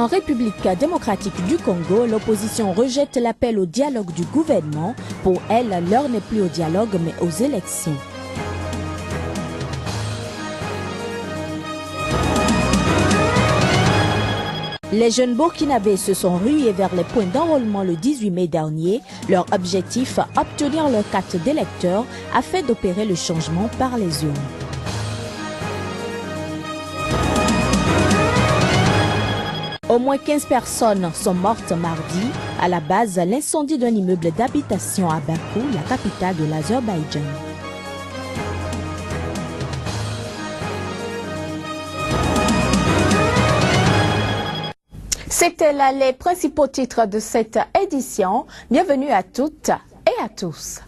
En République démocratique du Congo, l'opposition rejette l'appel au dialogue du gouvernement. Pour elle, l'heure n'est plus au dialogue mais aux élections. Les jeunes burkinabés se sont rués vers les points d'enrôlement le 18 mai dernier. Leur objectif, obtenir leur carte d'électeur afin d'opérer le changement par les urnes. Au moins 15 personnes sont mortes mardi. À la base, l'incendie d'un immeuble d'habitation à Bakou, la capitale de l'Azerbaïdjan. C'était là les principaux titres de cette édition. Bienvenue à toutes et à tous.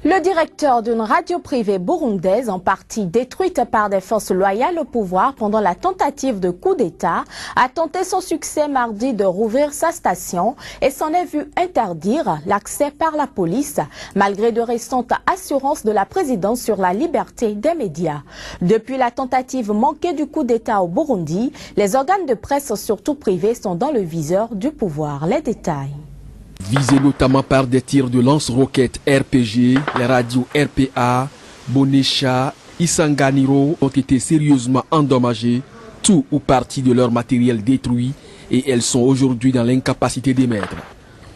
Le directeur d'une radio privée burundaise, en partie détruite par des forces loyales au pouvoir pendant la tentative de coup d'État, a tenté son succès mardi de rouvrir sa station et s'en est vu interdire l'accès par la police, malgré de récentes assurances de la présidence sur la liberté des médias. Depuis la tentative manquée du coup d'État au Burundi, les organes de presse, surtout privés, sont dans le viseur du pouvoir. Les détails. Visés notamment par des tirs de lance-roquettes RPG, les radios RPA, Bonesha, Isanganiro ont été sérieusement endommagées, tout ou partie de leur matériel détruit, et elles sont aujourd'hui dans l'incapacité d'émettre.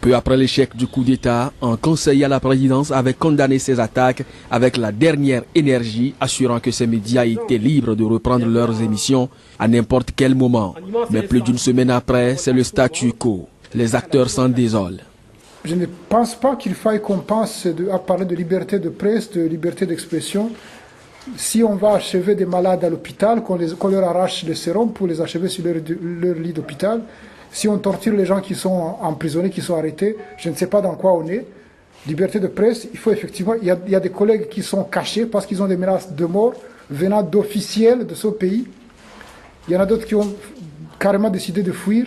Peu après l'échec du coup d'État, un conseiller à la présidence avait condamné ces attaques avec la dernière énergie, assurant que ces médias étaient libres de reprendre leurs émissions à n'importe quel moment. Mais plus d'une semaine après, c'est le statu quo. Les acteurs s'en désolent. Je ne pense pas qu'il faille qu'on pense à parler de liberté de presse, de liberté d'expression. Si on va achever des malades à l'hôpital, qu'on leur arrache les sérums pour les achever sur leur lit d'hôpital, si on torture les gens qui sont emprisonnés, qui sont arrêtés, je ne sais pas dans quoi on est. Liberté de presse, il faut effectivement, il y a des collègues qui sont cachés parce qu'ils ont des menaces de mort venant d'officiels de ce pays. Il y en a d'autres qui ont carrément décidé de fuir.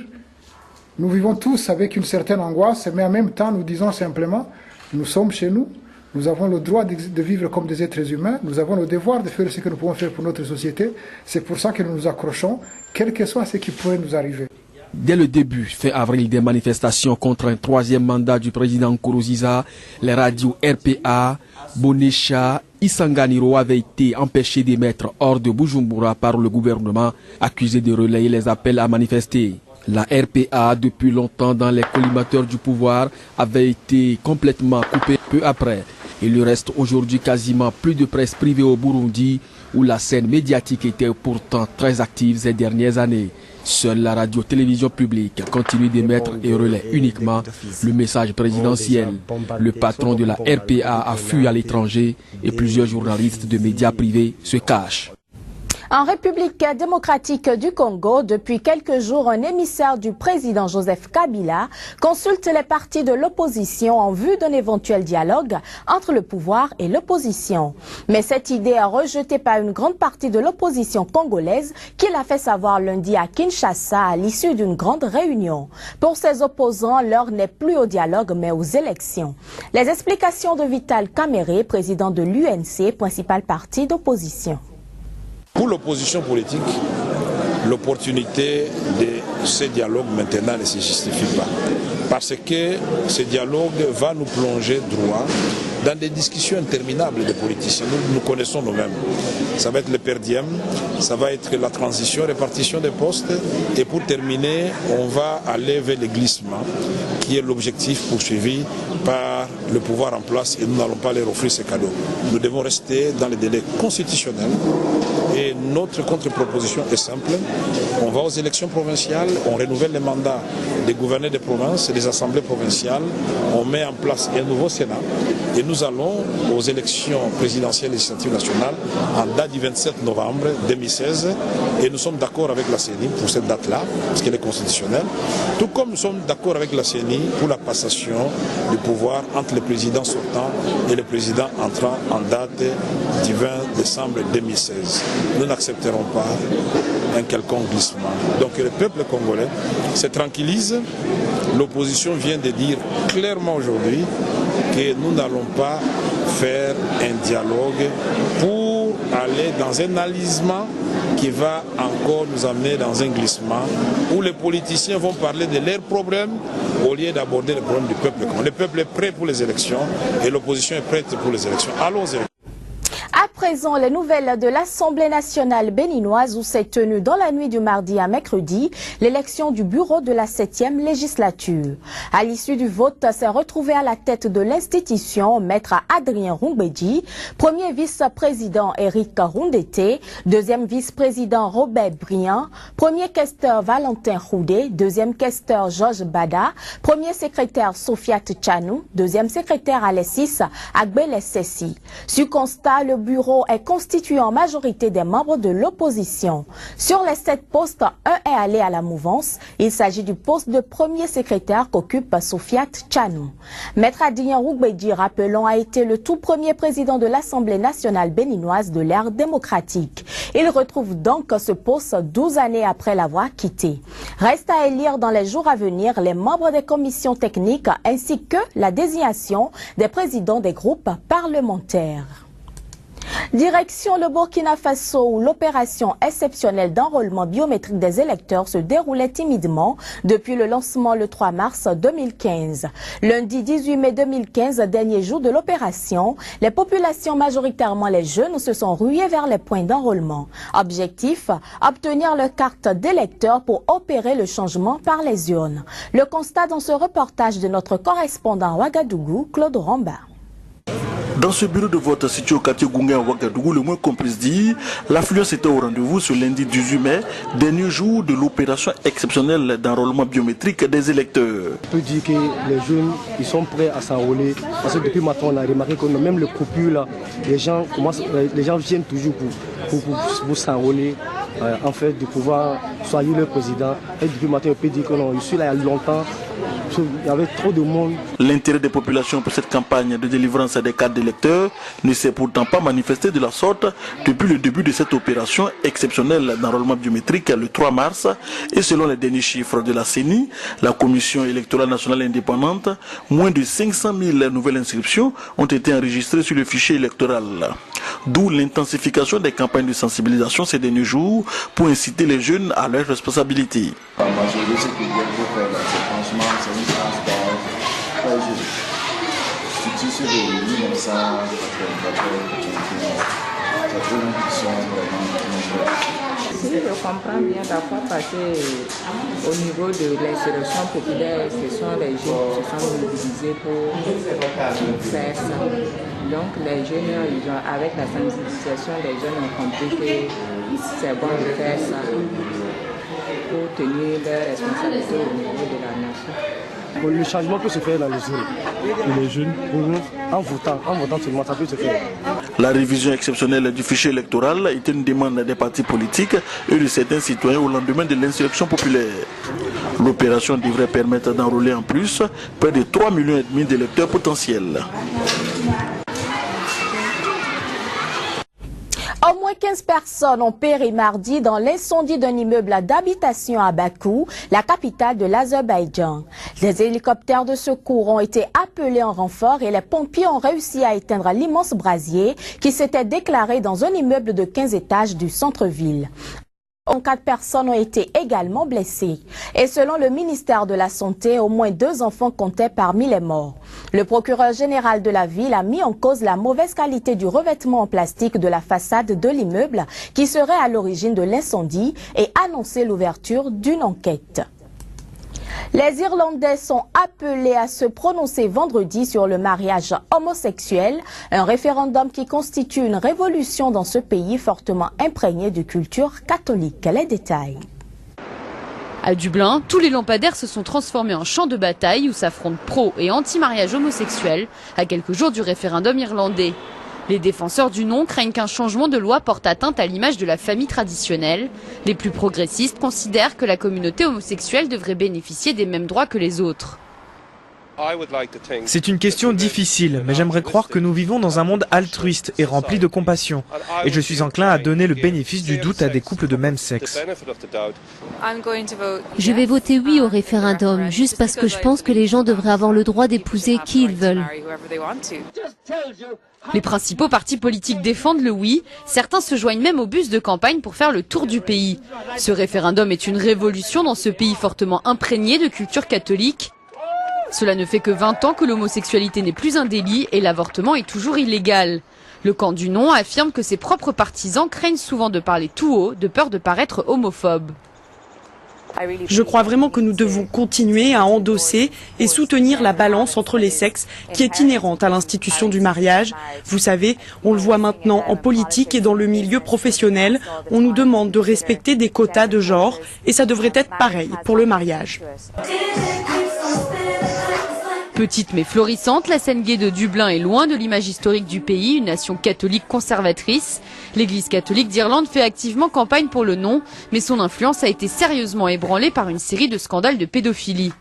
Nous vivons tous avec une certaine angoisse, mais en même temps, nous disons simplement, nous sommes chez nous, nous avons le droit de vivre comme des êtres humains, nous avons le devoir de faire ce que nous pouvons faire pour notre société. C'est pour ça que nous nous accrochons, quel que soit ce qui pourrait nous arriver. Dès le début, fin avril, des manifestations contre un troisième mandat du président Nkurunziza, les radios RPA, Bonesha, Isanganiro avaient été empêchés d'émettre hors de Bujumbura par le gouvernement, accusé de relayer les appels à manifester. La RPA, depuis longtemps dans les collimateurs du pouvoir, avait été complètement coupée peu après. Il ne reste aujourd'hui quasiment plus de presse privée au Burundi, où la scène médiatique était pourtant très active ces dernières années. Seule la radio-télévision publique continue d'émettre et relaie uniquement le message présidentiel. Le patron de la RPA a fui à l'étranger et plusieurs journalistes de médias privés se cachent. En République démocratique du Congo, depuis quelques jours, un émissaire du président Joseph Kabila consulte les partis de l'opposition en vue d'un éventuel dialogue entre le pouvoir et l'opposition. Mais cette idée est rejetée par une grande partie de l'opposition congolaise qui l'a fait savoir lundi à Kinshasa à l'issue d'une grande réunion. Pour ses opposants, l'heure n'est plus au dialogue mais aux élections. Les explications de Vital Kamere, président de l'UNC, principal parti d'opposition. Pour l'opposition politique, l'opportunité de ce dialogue maintenant ne se justifie pas. Parce que ce dialogue va nous plonger droit dans des discussions interminables des politiciens. Nous connaissons nous-mêmes. Ça va être le per diem, ça va être la transition, répartition des postes. Et pour terminer, on va aller vers le glissement, qui est l'objectif poursuivi par le pouvoir en place. Et nous n'allons pas leur offrir ces cadeaux. Nous devons rester dans les délais constitutionnels. Et notre contre-proposition est simple. On va aux élections provinciales, on renouvelle les mandats des gouverneurs des provinces et des assemblées provinciales. On met en place un nouveau Sénat. Et nous allons aux élections présidentielles et législatives nationales en date du 27 novembre 2016. Et nous sommes d'accord avec la CENI pour cette date-là, parce qu'elle est constitutionnelle. Tout comme nous sommes d'accord avec la CENI pour la passation du pouvoir entre le président sortant et le président entrant en date du 20 décembre 2016. Nous n'accepterons pas un quelconque glissement. Donc le peuple congolais se tranquillise. L'opposition vient de dire clairement aujourd'hui que nous n'allons pas faire un dialogue pour aller dans un alisement qui va encore nous amener dans un glissement où les politiciens vont parler de leurs problèmes au lieu d'aborder les problèmes du peuple. Le peuple est prêt pour les élections et l'opposition est prête pour les élections. Allons-y. À présent, les nouvelles de l'Assemblée nationale béninoise où s'est tenue dans la nuit du mardi à mercredi l'élection du bureau de la 7e législature. À l'issue du vote, s'est retrouvé à la tête de l'institution Maître Adrien Roumbédi, premier vice-président Éric Roundete, deuxième vice-président Robert Briand, premier questeur Valentin Roudé, deuxième questeur Georges Bada, premier secrétaire Sofiat Tchanou, deuxième secrétaire Alessis Agbelesessi. Sur constat, le bureau est constitué en majorité des membres de l'opposition. Sur les 7 postes, un est allé à la mouvance. Il s'agit du poste de premier secrétaire qu'occupe Sofiat Tchanou. Maître Adrien Roumbédi, rappelons, a été le tout premier président de l'Assemblée nationale béninoise de l'ère démocratique. Il retrouve donc ce poste 12 années après l'avoir quitté. Reste à élire dans les jours à venir les membres des commissions techniques ainsi que la désignation des présidents des groupes parlementaires. Direction le Burkina Faso où l'opération exceptionnelle d'enrôlement biométrique des électeurs se déroulait timidement depuis le lancement le 3 mars 2015. Lundi 18 mai 2015, dernier jour de l'opération, les populations, majoritairement les jeunes, se sont ruées vers les points d'enrôlement. Objectif, obtenir leur carte d'électeur pour opérer le changement par les urnes. Le constat dans ce reportage de notre correspondant Ouagadougou, Claude Ramba. Dans ce bureau de vote situé au quartier Goungé à Ouagadougou, le moins qu'on puisse dire, l'affluence était au rendez-vous ce lundi 18 mai, dernier jour de l'opération exceptionnelle d'enrôlement biométrique des électeurs. On peut dire que les jeunes ils sont prêts à s'enrôler parce que depuis maintenant on a remarqué que même le coupure là, les gens viennent toujours pour s'enrôler. En fait, de pouvoir choisir le président. Et depuis matin, on peut dire que non, je suis là il y a longtemps. Il y avait trop de monde. L'intérêt des populations pour cette campagne de délivrance des cartes d'électeurs ne s'est pourtant pas manifesté de la sorte depuis le début de cette opération exceptionnelle d'enrôlement biométrique le 3 mars. Et selon les derniers chiffres de la CENI, la Commission électorale nationale indépendante, moins de 500 000 nouvelles inscriptions ont été enregistrées sur le fichier électoral. D'où l'intensification des campagnes de sensibilisation ces derniers jours pour inciter les jeunes à leurs responsabilités. La majorité, ce qu'ils viennent pour faire, c'est franchement, c'est une chance très jeune. Surtout sur les 1994, c'est une ambition vraiment. Si je comprends bien, d'accord, parce qu'au niveau de l'insurrection populaire, ce sont les jeunes qui se sont mobilisés pour faire ça. Donc les jeunes, avec la sensibilisation, les jeunes ont compris que c'est bon de faire ça pour tenir leurs responsabilités au niveau de la nation. Le changement peut se faire dans les urnes. Et les jeunes, en votant seulement, ça peut se faire. La révision exceptionnelle du fichier électoral était une demande des partis politiques et de certains citoyens au lendemain de l'insurrection populaire. L'opération devrait permettre d'enrôler en plus près de 3,5 millions d'électeurs potentiels. Au moins 15 personnes ont péri mardi dans l'incendie d'un immeuble d'habitation à Bakou, la capitale de l'Azerbaïdjan. Des hélicoptères de secours ont été appelés en renfort et les pompiers ont réussi à éteindre l'immense brasier qui s'était déclaré dans un immeuble de 15 étages du centre-ville. 4 personnes ont été également blessées. Et selon le ministère de la Santé, au moins 2 enfants comptaient parmi les morts. Le procureur général de la ville a mis en cause la mauvaise qualité du revêtement en plastique de la façade de l'immeuble qui serait à l'origine de l'incendie et annoncé l'ouverture d'une enquête. Les Irlandais sont appelés à se prononcer vendredi sur le mariage homosexuel, un référendum qui constitue une révolution dans ce pays fortement imprégné de culture catholique. Les détails. À Dublin, tous les lampadaires se sont transformés en champs de bataille où s'affrontent pro- et anti-mariage homosexuel à quelques jours du référendum irlandais. Les défenseurs du non craignent qu'un changement de loi porte atteinte à l'image de la famille traditionnelle. Les plus progressistes considèrent que la communauté homosexuelle devrait bénéficier des mêmes droits que les autres. C'est une question difficile, mais j'aimerais croire que nous vivons dans un monde altruiste et rempli de compassion. Et je suis enclin à donner le bénéfice du doute à des couples de même sexe. Je vais voter oui au référendum, juste parce que je pense que les gens devraient avoir le droit d'épouser qui ils veulent. Les principaux partis politiques défendent le oui. Certains se joignent même au bus de campagne pour faire le tour du pays. Ce référendum est une révolution dans ce pays fortement imprégné de culture catholique. Cela ne fait que 20 ans que l'homosexualité n'est plus un délit et l'avortement est toujours illégal. Le camp du non affirme que ses propres partisans craignent souvent de parler tout haut, de peur de paraître homophobes. Je crois vraiment que nous devons continuer à endosser et soutenir la balance entre les sexes qui est inhérente à l'institution du mariage. Vous savez, on le voit maintenant en politique et dans le milieu professionnel. On nous demande de respecter des quotas de genre et ça devrait être pareil pour le mariage. Petite mais florissante, la scène gay de Dublin est loin de l'image historique du pays, une nation catholique conservatrice. L'Église catholique d'Irlande fait activement campagne pour le non, mais son influence a été sérieusement ébranlée par une série de scandales de pédophilie.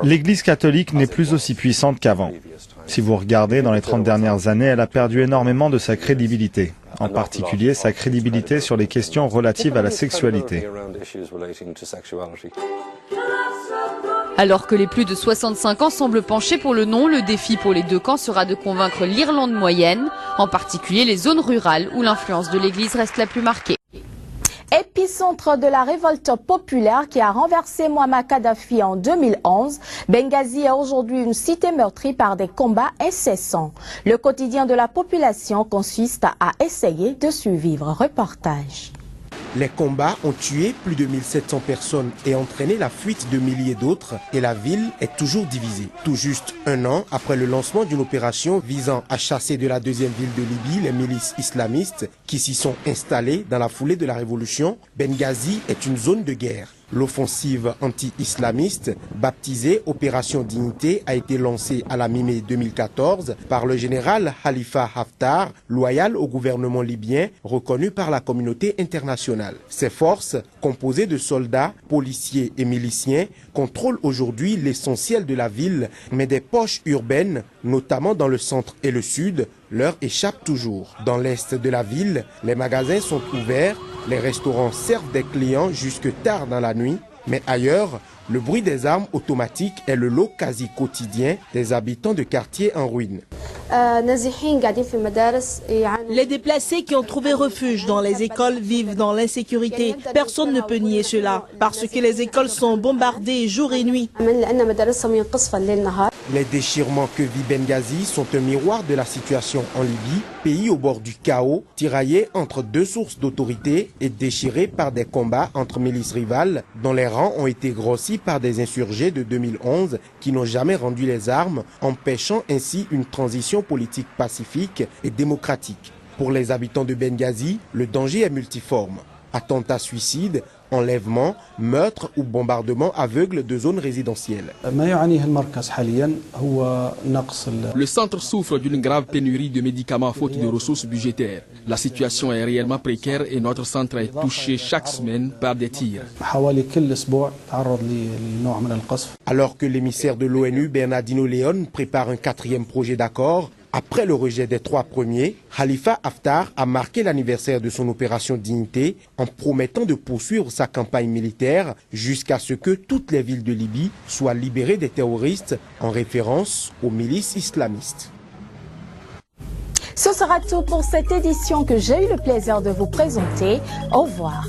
L'Église catholique n'est plus aussi puissante qu'avant. Si vous regardez, dans les 30 dernières années, elle a perdu énormément de sa crédibilité, en particulier sa crédibilité sur les questions relatives à la sexualité. Alors que les plus de 65 ans semblent pencher pour le non, le défi pour les deux camps sera de convaincre l'Irlande moyenne, en particulier les zones rurales où l'influence de l'Église reste la plus marquée. Épicentre de la révolte populaire qui a renversé Muammar Kadhafi en 2011, Benghazi est aujourd'hui une cité meurtrie par des combats incessants. Le quotidien de la population consiste à essayer de survivre. Reportage. Les combats ont tué plus de 1700 personnes et entraîné la fuite de milliers d'autres et la ville est toujours divisée. Tout juste un an après le lancement d'une opération visant à chasser de la deuxième ville de Libye les milices islamistes qui s'y sont installées dans la foulée de la révolution, Benghazi est une zone de guerre. L'offensive anti-islamiste, baptisée Opération Dignité, a été lancée à la mi-mai 2014 par le général Khalifa Haftar, loyal au gouvernement libyen, reconnu par la communauté internationale. Ces forces, composées de soldats, policiers et miliciens, contrôlent aujourd'hui l'essentiel de la ville, mais des poches urbaines, notamment dans le centre et le sud, leur échappent toujours. Dans l'est de la ville, les magasins sont ouverts, les restaurants servent des clients jusque tard dans la nuit, mais ailleurs, le bruit des armes automatiques est le lot quasi quotidien des habitants de quartiers en ruine. Les déplacés qui ont trouvé refuge dans les écoles vivent dans l'insécurité. Personne ne peut nier cela, parce que les écoles sont bombardées jour et nuit. Les déchirements que vit Benghazi sont un miroir de la situation en Libye, pays au bord du chaos, tiraillé entre deux sources d'autorité et déchiré par des combats entre milices rivales dont les rangs ont été grossis par des insurgés de 2011 qui n'ont jamais rendu les armes, empêchant ainsi une transition politique pacifique et démocratique. Pour les habitants de Benghazi, le danger est multiforme. Attentats suicides, enlèvements, meurtres ou bombardements aveugles de zones résidentielles. Le centre souffre d'une grave pénurie de médicaments faute de ressources budgétaires. La situation est réellement précaire et notre centre est touché chaque semaine par des tirs. Alors que l'émissaire de l'ONU, Bernardino León, prépare un 4e projet d'accord, après le rejet des 3 premiers, Khalifa Haftar a marqué l'anniversaire de son opération Dignité en promettant de poursuivre sa campagne militaire jusqu'à ce que toutes les villes de Libye soient libérées des terroristes en référence aux milices islamistes. Ce sera tout pour cette édition que j'ai eu le plaisir de vous présenter. Au revoir.